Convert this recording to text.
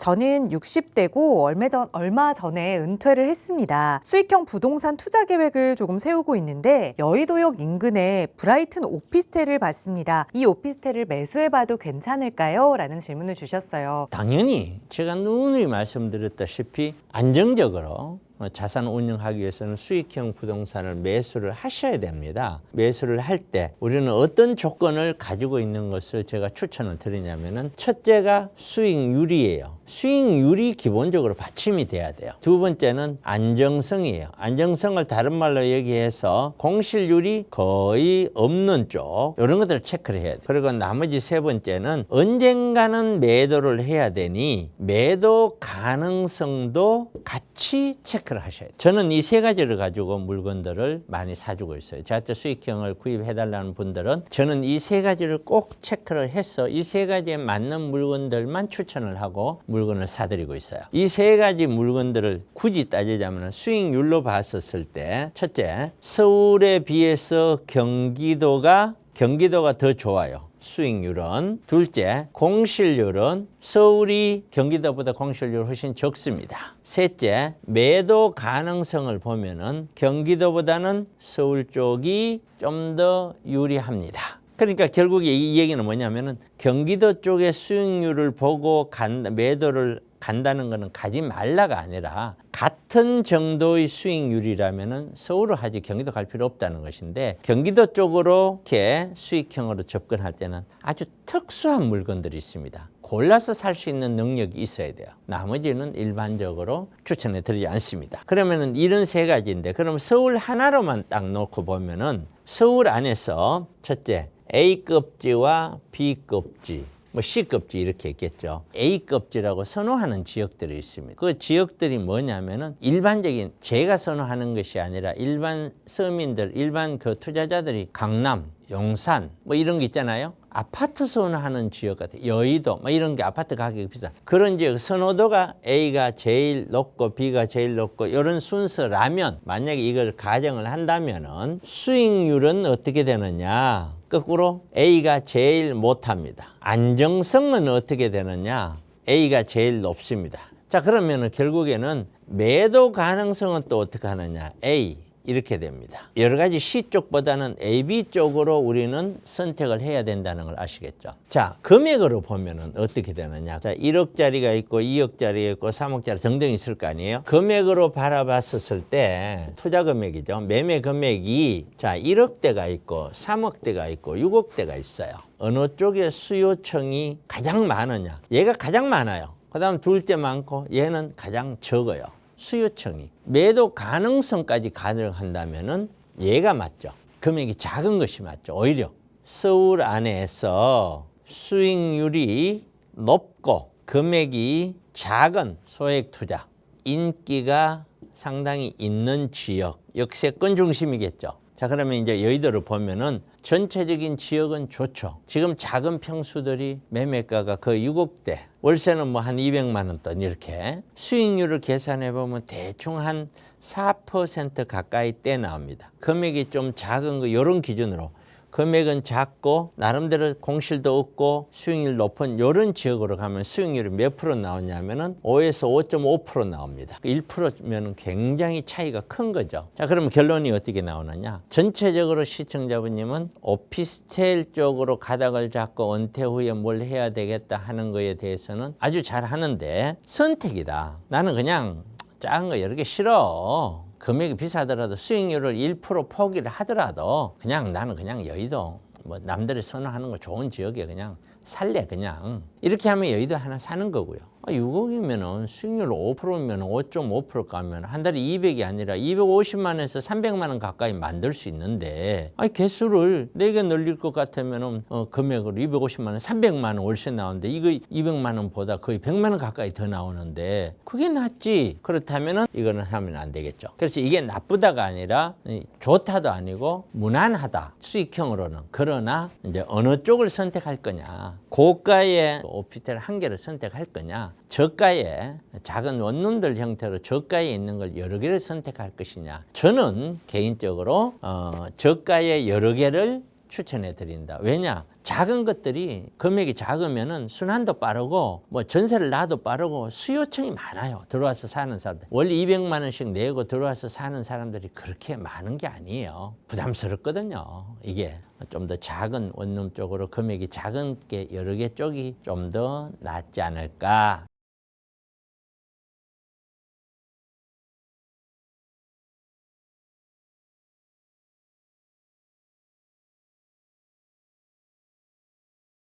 저는 60대고 얼마 전에 은퇴를 했습니다. 수익형 부동산 투자 계획을 조금 세우고 있는데 여의도역 인근에 브라이튼 오피스텔을 봤습니다. 이 오피스텔을 매수해봐도 괜찮을까요? 라는 질문을 주셨어요. 당연히 제가 누누이 말씀드렸다시피 안정적으로 자산 운영하기 위해서는 수익형 부동산을 매수를 하셔야 됩니다. 매수를 할 때 우리는 어떤 조건을 가지고 있는 것을 제가 추천을 드리냐면은 첫째가 수익률이에요. 수익률이 기본적으로 받침이 돼야 돼요. 두 번째는 안정성이에요. 안정성을 다른 말로 얘기해서 공실률이 거의 없는 쪽, 이런 것들을 체크를 해야 돼요. 그리고 나머지 세 번째는 언젠가는 매도를 해야 되니 매도 가능성도 같이 체크를 하셔야 돼요. 저는 이 세 가지를 가지고 물건들을 많이 사주고 있어요. 저한테 수익형을 구입해달라는 분들은 저는 이 세 가지를 꼭 체크를 해서 이 세 가지에 맞는 물건들만 추천을 하고 물건을 사드리고 있어요. 이 세 가지 물건들을 굳이 따지자면 수익률로 봤었을 때 첫째, 서울에 비해서 경기도가 더 좋아요. 수익률은. 둘째, 공실률은 서울이 경기도보다 공실률이 훨씬 적습니다. 셋째, 매도 가능성을 보면은 경기도보다는 서울 쪽이 좀 더 유리합니다. 그러니까 결국에 이 얘기는 뭐냐면은 경기도 쪽의 수익률을 보고 매도를 간다는 것은 가지 말라가 아니라 같은 정도의 수익률이라면은 서울을 하지 경기도 갈 필요 없다는 것인데, 경기도 쪽으로 이렇게 수익형으로 접근할 때는 아주 특수한 물건들이 있습니다. 골라서 살 수 있는 능력이 있어야 돼요. 나머지는 일반적으로 추천해 드리지 않습니다. 그러면은 이런 세 가지인데, 그럼 서울 하나로만 딱 놓고 보면은 서울 안에서 첫째, A급지와 B급지, C급지 이렇게 있겠죠. A급지라고 선호하는 지역들이 있습니다. 그 지역들이 뭐냐면은 일반적인 제가 선호하는 것이 아니라 일반 서민들, 일반 그 투자자들이 강남, 용산 이런 게 있잖아요. 아파트 선호하는 지역 같아요. 여의도 이런 게 아파트 가격이 비싼 그런 지역, 선호도가 A가 제일 높고 B가 제일 높고 이런 순서라면, 만약에 이걸 가정을 한다면은 수익률은 어떻게 되느냐? 거꾸로 A가 제일 못합니다. 안정성은 어떻게 되느냐? A가 제일 높습니다. 자, 그러면은 결국에는 매도 가능성은 또 어떻게 하느냐? A. 이렇게 됩니다. 여러 가지 C 쪽보다는 A, B 쪽으로 우리는 선택을 해야 된다는 걸 아시겠죠? 자, 금액으로 보면은 어떻게 되느냐? 자, 1억짜리가 있고 2억짜리가 있고 3억짜리 등등 있을 거 아니에요? 금액으로 바라봤었을 때 투자 금액이죠. 매매 금액이 자, 1억대가 있고 3억대가 있고 6억대가 있어요. 어느 쪽에 수요청이 가장 많으냐? 얘가 가장 많아요. 그다음 둘째 많고 얘는 가장 적어요. 수요청이. 매도 가능성까지 가능한다면은 얘가 맞죠. 금액이 작은 것이 맞죠. 오히려 서울 안에서 수익률이 높고 금액이 작은 소액 투자, 인기가 상당히 있는 지역, 역세권 중심이겠죠. 자, 그러면 이제 여의도를 보면은 전체적인 지역은 좋죠. 지금 작은 평수들이 매매가가 거의 6억대, 월세는 한 200만 원 돈 이렇게 수익률을 계산해 보면 대충 한 4% 가까이 떼 나옵니다. 금액이 좀 작은 거 이런 기준으로 금액은 작고 나름대로 공실도 없고 수익률 높은 이런 지역으로 가면 수익률이 몇 프로 나오냐면은 5에서 5.5% 나옵니다. 1%면 굉장히 차이가 큰 거죠. 자, 그러면 결론이 어떻게 나오느냐? 전체적으로 시청자분님은 오피스텔 쪽으로 가닥을 잡고 은퇴 후에 뭘 해야 되겠다 하는 거에 대해서는 아주 잘 하는데, 선택이다. 나는 그냥 작은 거 여러 개 싫어. 금액이 비싸더라도 수익률을 1% 포기를 하더라도 그냥 나는 그냥 여의도 남들이 선호하는 거 좋은 지역에 그냥 살래. 그냥 이렇게 하면 여의도 하나 사는 거고요. 6억이면은 수익률 5%면 5.5% 가면 한 달에 200이 아니라 250만에서 300만 원 가까이 만들 수 있는데, 개수를 4개 늘릴 것 같으면은 금액으로 250만 원, 300만 원 월세 나오는데 이거 200만 원보다 거의 100만 원 가까이 더 나오는데 그게 낫지. 그렇다면은 이거는 하면 안 되겠죠. 그래서 이게 나쁘다가 아니라 좋다도 아니고 무난하다. 수익형으로는. 그러나 이제 어느 쪽을 선택할 거냐? 고가의 오피스텔 한 개를 선택할 거냐? 저가의 작은 원룸들 형태로 저가에 있는 걸 여러 개를 선택할 것이냐? 저는 개인적으로 저가의 여러 개를 추천해 드린다. 왜냐? 작은 것들이 금액이 작으면은 순환도 빠르고 뭐 전세를 놔도 빠르고 수요청이 많아요. 들어와서 사는 사람들. 월 200만 원씩 내고 들어와서 사는 사람들이 그렇게 많은 게 아니에요. 부담스럽거든요. 이게 좀 더 작은 원룸 쪽으로 금액이 작은 게 여러 개 쪽이 좀 더 낫지 않을까.